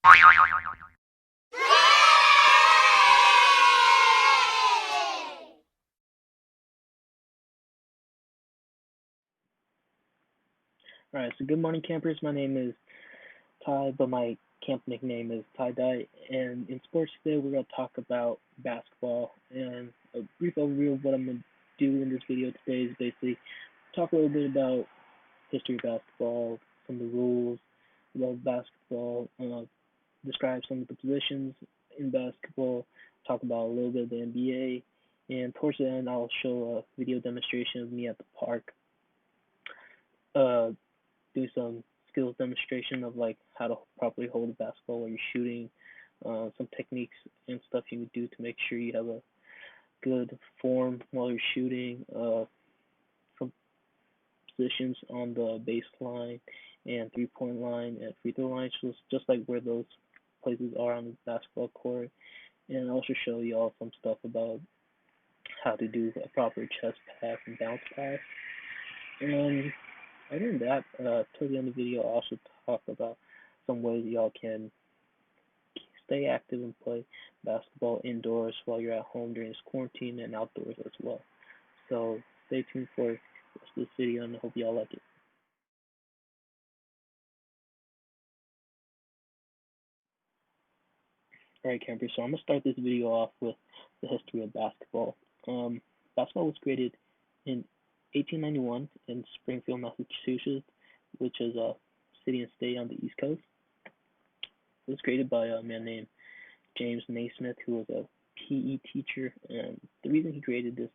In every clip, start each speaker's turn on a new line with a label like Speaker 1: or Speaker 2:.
Speaker 1: All right, so good morning, campers. My name is Ty, but my camp nickname is Tie Dye. And in sports today, we're going to talk about basketball. And a brief overview of what I'm going to do in this video today is basically talk a little bit about history of basketball, some of the rules about basketball, describe some of the positions in basketball, talk about a little bit of the NBA, and towards the end, I'll show a video demonstration of me at the park. Uh, do some skills demonstration of like how to properly hold a basketball while you're shooting, some techniques and stuff you would do to make sure you have a good form while you're shooting, some positions on the baseline and 3-point line and free throw line, just like where those places are on the basketball court, and also show you all some stuff about how to do a proper chest pass and bounce pass. And other than that, toward the end of the video, I'll also talk about some ways y'all can stay active and play basketball indoors while you're at home during this quarantine and outdoors as well. So stay tuned for the rest of this video and I hope y'all like it. Alright, campers, so I'm going to start this video off with the history of basketball. Basketball was created in 1891 in Springfield, Massachusetts, which is a city and state on the East Coast. It was created by a man named James Naismith, who was a PE teacher, and the reason he created this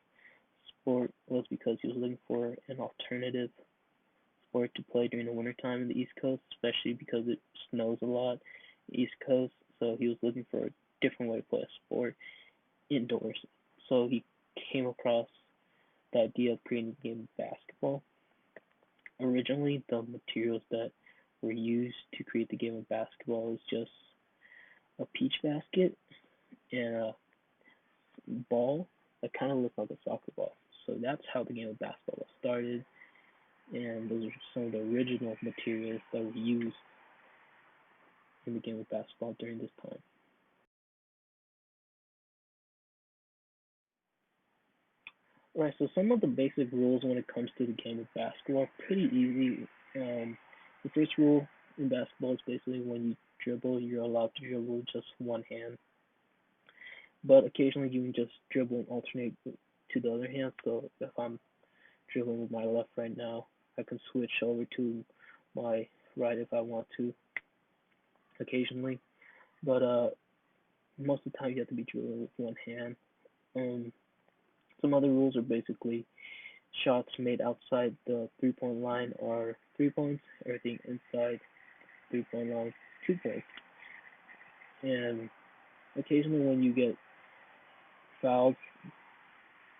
Speaker 1: sport was because he was looking for an alternative sport to play during the wintertime in the East Coast, especially because it snows a lot in the East Coast. So he was looking for a different way to play a sport indoors. So he came across the idea of creating the game of basketball. Originally, the materials that were used to create the game of basketball was just a peach basket and a ball that kind of looked like a soccer ball. So that's how the game of basketball was started, and those are some of the original materials that were used in the game of basketball during this time. Alright, so some of the basic rules when it comes to the game of basketball are pretty easy. The first rule in basketball is basically when you dribble, you're allowed to dribble with just one hand. But occasionally you can just dribble and alternate to the other hand. So if I'm dribbling with my left right now, I can switch over to my right if I want to occasionally. But most of the time you have to be dribbling with one hand. Some other rules are basically shots made outside the 3-point line are 3 points, everything inside 3-point line 2 points. And occasionally when you get fouled,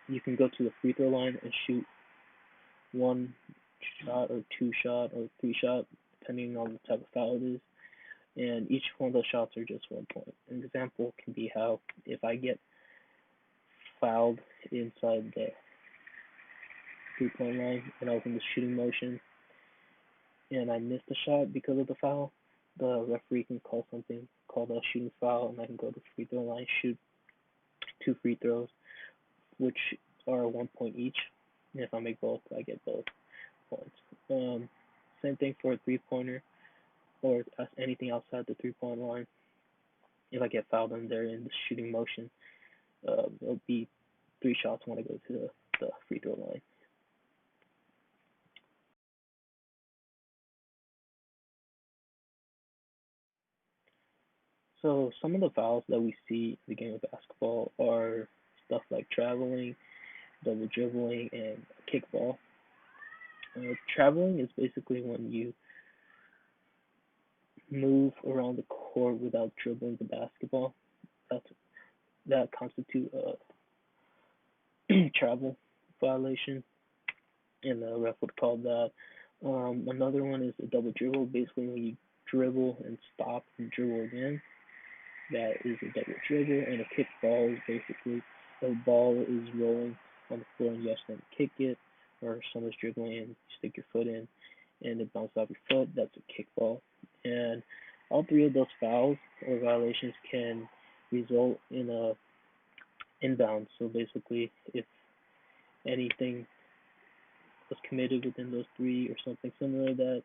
Speaker 1: you can go to the free throw line and shoot one shot or two shot or three shot, depending on the type of foul it is. And each one of those shots are just 1 point. An example can be how if I get fouled inside the 3-point line and I was in the shooting motion and I missed the shot because of the foul, the referee can call something called a shooting foul, and I can go to the free throw line, shoot 2 free throws, which are 1 point each. And if I make both, I get both points. Same thing for a 3-pointer or anything outside the 3-point line. If I get fouled and they're in the shooting motion, it'll be 3 shots when I go to the free throw line. So some of the fouls that we see in the game of basketball are stuff like traveling, double dribbling, and kickball. Traveling is basically when you move around the court without dribbling the basketball. That's, that constitutes a travel violation, and the ref would call that. Another one is a double dribble, basically when you dribble and stop and dribble again. That is a double dribble, and a kickball is basically the ball is rolling on the floor and you have to kick it, or someone's dribbling and you stick your foot in and it bounces off your foot. That's a kickball. And I'll three of those fouls or violations can result in a inbound. So basically, if anything was committed within those three or something similar to that,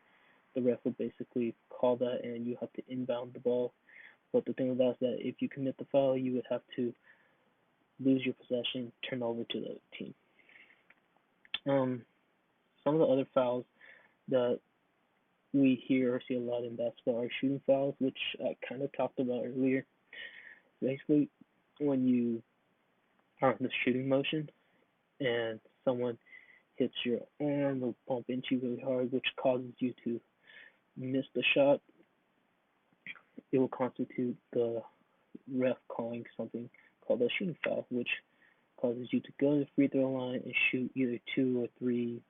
Speaker 1: the ref will basically call that and you have to inbound the ball. But the thing with that is that if you commit the foul, you would have to lose your possession, turn over to the team. Um, some of the other fouls that we hear or see a lot in basketball are shooting fouls, which I kind of talked about earlier. Basically, when you are in the shooting motion and someone hits your arm or bump into you really hard, which causes you to miss the shot, it will constitute the ref calling something called a shooting foul, which causes you to go to the free throw line and shoot either two or three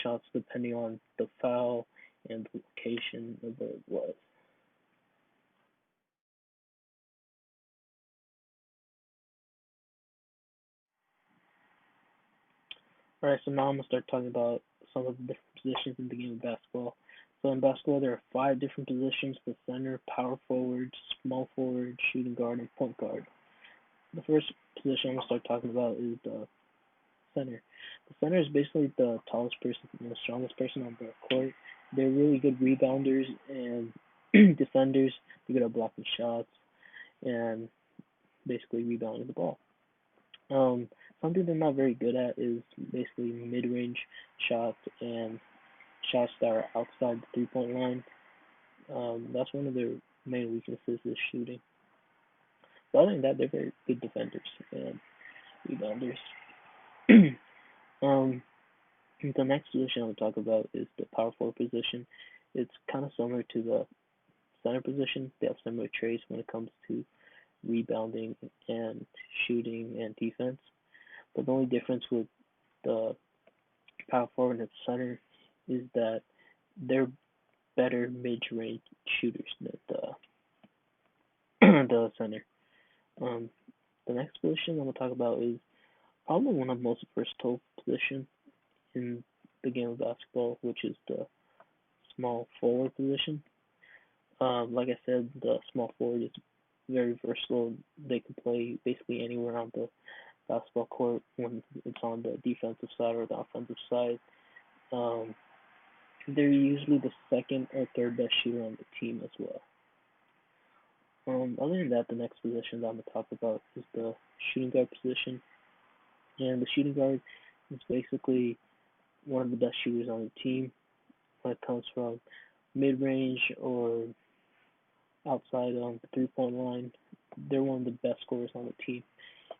Speaker 1: shots depending on the foul and the location of where it was. Alright, so now I'm gonna start talking about some of the different positions in the game of basketball. So in basketball, there are five different positions: the center, power forward, small forward, shooting guard, and point guard. The first position I'm gonna start talking about is the center. The center is basically the tallest person and the strongest person on the court. They're really good rebounders and defenders. They're good at blocking shots and basically rebounding the ball. Um, Something they're not very good at is basically mid-range shots and shots that are outside the three-point line. That's one of their main weaknesses is shooting. But other than that, they're very good defenders and rebounders. um, the next position I'll talk about is the power forward position. It's kind of similar to the center position. They have similar traits when it comes to rebounding and shooting and defense. But the only difference with the power forward and the center is that they're better mid-range shooters than the the center. Um, the next position I'm gonna talk about is probably one of the most versatile positions in the game of basketball, which is the small forward position. Like I said, the small forward is very versatile. They can play basically anywhere on the basketball court when it's on the defensive side or the offensive side. Um, they're usually the second or third best shooter on the team as well. Other than that, the next position that I'm going to talk about is the shooting guard position. And the shooting guard is basically one of the best shooters on the team when it comes from mid range or outside on the 3 point line. They're one of the best scorers on the team.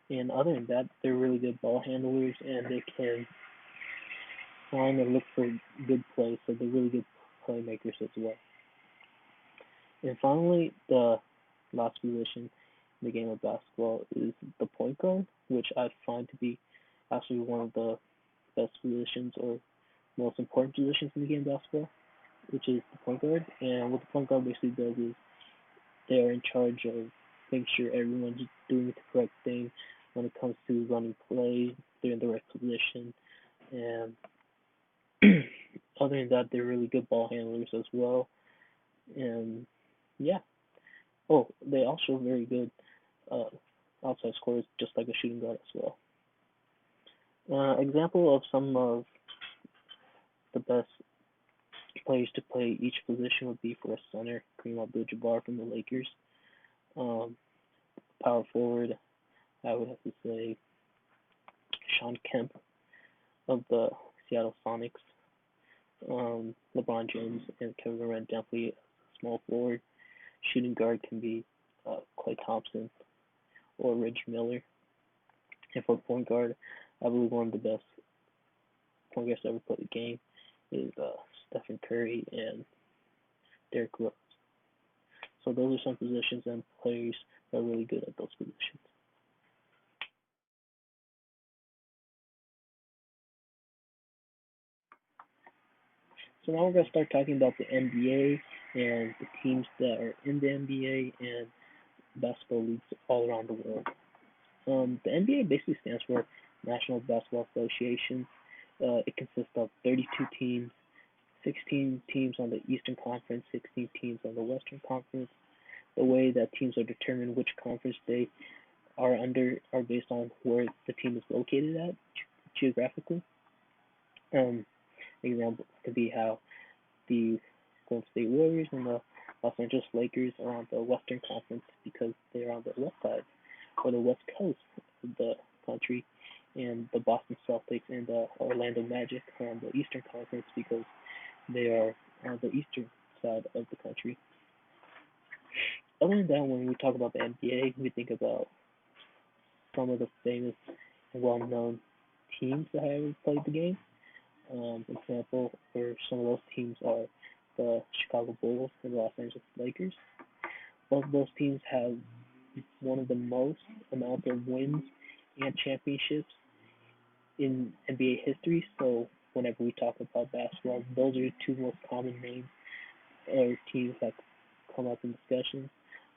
Speaker 1: And other than that, they're really good ball handlers and they can find and look for good plays. So they're really good playmakers as well. And finally, the last position in the game of basketball is the point guard, which I find to be actually one of the best positions or most important positions in the game of basketball, which is the point guard. And what the point guard basically does is they are in charge of making sure everyone's doing the correct thing when it comes to running plays. They're in the right position, and other than that, they're really good ball handlers as well. And yeah. Oh, they also very good uh, outside scorers, just like a shooting guard as well. Example of some of the best players to play each position would be for a center, Kareem Abdul-Jabbar from the Lakers. Um, Power forward, I would have to say Shawn Kemp of the Seattle Sonics. LeBron James and Kevin Durant definitely small forward. Shooting guard can be Klay Thompson or Reggie Miller. And for point guard, I believe one of the best point guards to ever play the game is Stephen Curry and Derrick Rose. So those are some positions and players that are really good at those positions. So now we're going to start talking about the NBA and the teams that are in the NBA and basketball leagues all around the world. The NBA basically stands for National Basketball Association. It consists of 32 teams 16 teams on the Eastern Conference, 16 teams on the Western Conference. The way that teams are determined which conference they are under are based on where the team is located at geographically. Um, Example could be how the Golden State Warriors and the Los Angeles Lakers are on the Western Conference because they're on the west side or the west coast of the country, and the Boston Celtics and the Orlando Magic are on the Eastern Conference because they are on the eastern side of the country. Other than that, when we talk about the NBA, we think about some of the famous and well-known teams that have ever played the game. Example, for some of those teams are the Chicago Bulls and the Los Angeles Lakers. Both of those teams have one of the most amount of wins and championships in NBA history. So whenever we talk about basketball, those are the two most common names or teams that come up in discussions.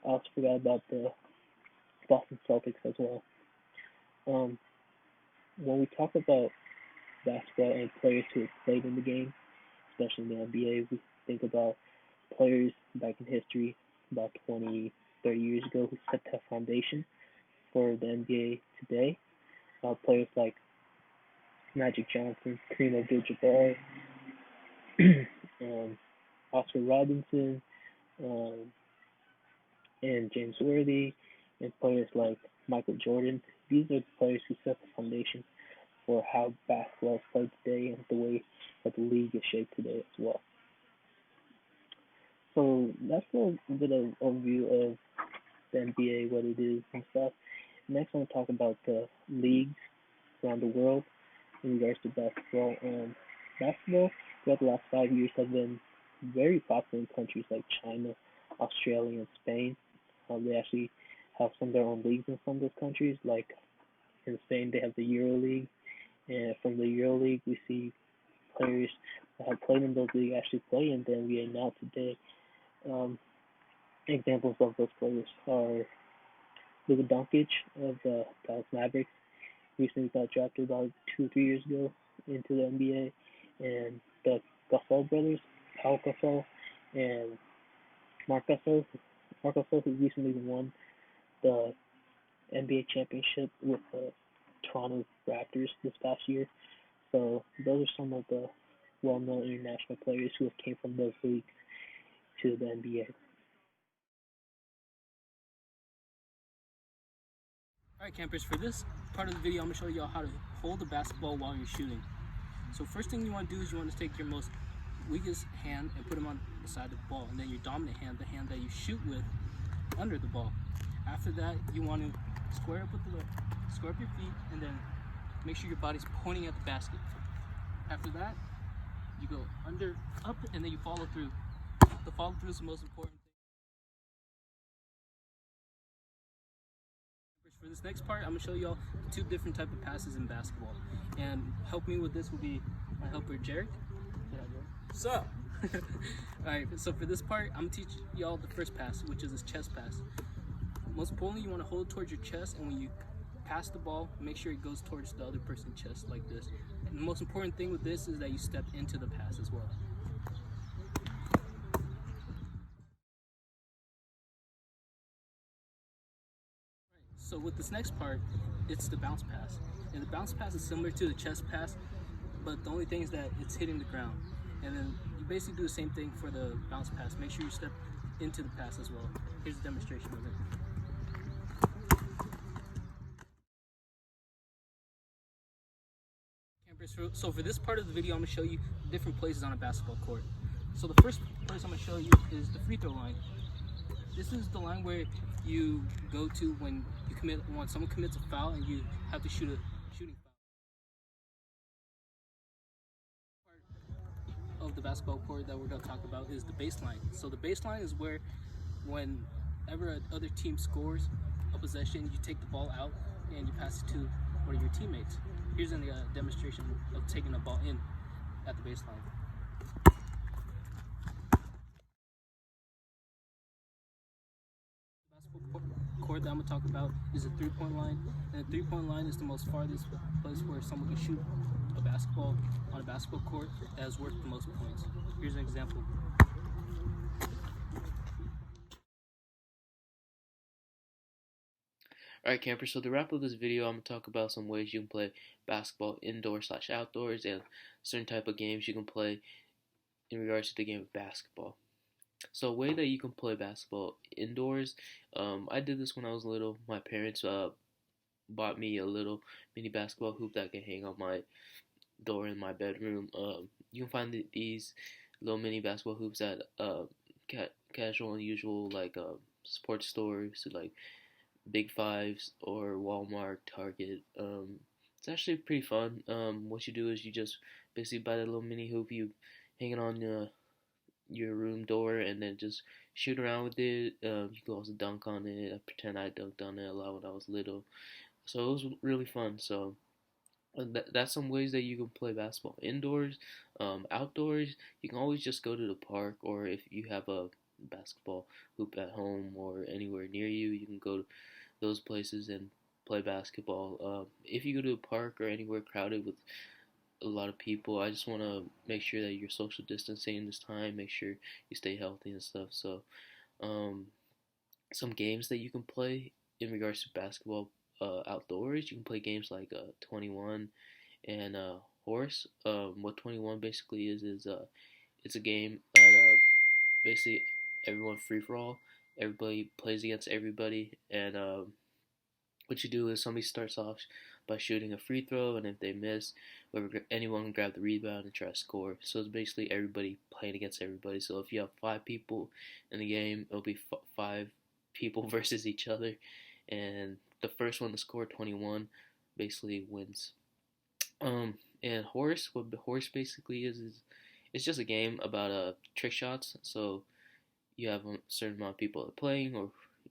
Speaker 1: I also forgot about the Boston Celtics as well. Um, when we talk about basketball and players who have played in the game, especially in the NBA, we think about players back in history about 20, 30 years ago who set that foundation for the NBA today. Players like Magic Johnson, Kareem Abdul-Jabbar, um, Oscar Robinson, um, and James Worthy, and players like Michael Jordan. These are the players who set the foundation for how basketball is played today and the way that the league is shaped today as well. So that's a bit of overview of the NBA, what it is and stuff. Next, I want to talk about the leagues around the world in regards to basketball. Basketball throughout the last 5 years have been very popular in countries like China, Australia, and Spain. They actually have some of their own leagues in some of those countries. Like in Spain, they have the Euro League, and from the Euro League, we see players that have played in those leagues actually play in the NBA now today. Um, Examples of those players are Luka Doncic of the Dallas Mavericks. Recently got drafted about 2 or 3 years ago into the NBA, and the Gasol brothers, Pau Gasol and Marc Gasol. Marc Gasol, who recently won the NBA championship with the Toronto Raptors this past year. So those are some of the well-known international players who have came from those leagues to the NBA.
Speaker 2: Alright campers, for this part of the video I'm going to show you all how to hold the basketball while you're shooting. So first thing you want to do is you want to take your most weakest hand and put them on the side of the ball, and then your dominant hand, the hand that you shoot with, under the ball. After that, you want to square up your feet, and then make sure your body's pointing at the basket. After that, you go up, and then you follow through. The follow through is the most important thing. For this next part, I'm going to show you all two different type of passes in basketball. And help me with this will be my helper, Jarek.
Speaker 3: What's up?
Speaker 2: Alright, so for this part, I'm going to teach y'all the first pass, which is this chest pass. Most importantly, you want to hold it towards your chest, and when you pass the ball, make sure it goes towards the other person's chest like this. And the most important thing with this is that you step into the pass as well. So with this next part, it's the bounce pass. And the bounce pass is similar to the chest pass, but the only thing is that it's hitting the ground. And then you basically do the same thing for the bounce pass. Make sure you step into the pass as well. Here's a demonstration of it. Campers, so for this part of the video, I'm going to show you different places on a basketball court. So the first place I'm going to show you is the free throw line. This is the line where you go to when someone commits a foul and you have to shoot a shooting foul. Part of the basketball court that we're going to talk about is the baseline. So the baseline is where whenever another team scores a possession, you take the ball out and you pass it to one of your teammates. Here's a demonstration of taking the ball in at the baseline. court that I'm going to talk about is a three-point line. And the three-point line is the most farthest place where someone can shoot a basketball on a basketball court that has worth the most points. Here's an example.
Speaker 4: Alright campers, so to wrap up this video, I'm going to talk about some ways you can play basketball indoors/outdoors and certain type of games you can play in regards to the game of basketball. So a way that you can play basketball indoors, I did this when I was little. My parents bought me a little mini basketball hoop that can hang on my door in my bedroom. You can find these little mini basketball hoops at casual and usual like sports stores like Big Fives or Walmart, Target. It's actually pretty fun. What you do is you just basically buy that little mini hoop, you hang it on your room door, and then just shoot around with it. You can also dunk on it. I pretend I dunked on it a lot when I was little, so it was really fun. So that's some ways that you can play basketball indoors. Outdoors, you can always just go to the park, or if you have a basketball hoop at home or anywhere near you, you can go to those places and play basketball. If you go to a park or anywhere crowded with a lot of people, I just want to make sure that you're social distancing this time, make sure you stay healthy and stuff. So um, some games that you can play in regards to basketball outdoors, you can play games like 21 and Horse. What 21 basically is it's a game that basically everyone free for all. Everybody plays against everybody, and what you do is somebody starts off by shooting a free throw, and if they miss, anyone can grab the rebound and try to score. So it's basically everybody playing against everybody. So if you have 5 people in the game, it'll be 5 people versus each other, and the first one to score 21 basically wins. And Horse, what Horse basically is it's just a game about trick shots. So you have a certain amount of people that are playing,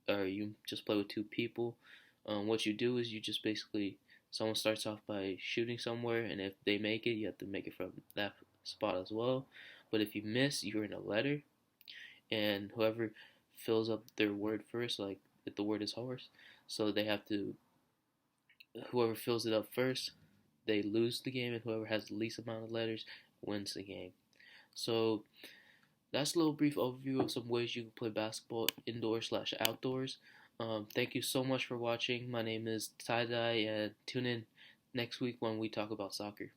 Speaker 4: or you just play with 2 people. What you do is you just basically, someone starts off by shooting somewhere, and if they make it, you have to make it from that spot as well. But if you miss, you're in a letter, and whoever fills up their word first, like if the word is horse, so they have to, whoever fills it up first, they lose the game, and whoever has the least amount of letters wins the game. So that's a little brief overview of some ways you can play basketball indoors/outdoors. Thank you so much for watching. My name is Tie Dye, and tune in next week when we talk about soccer.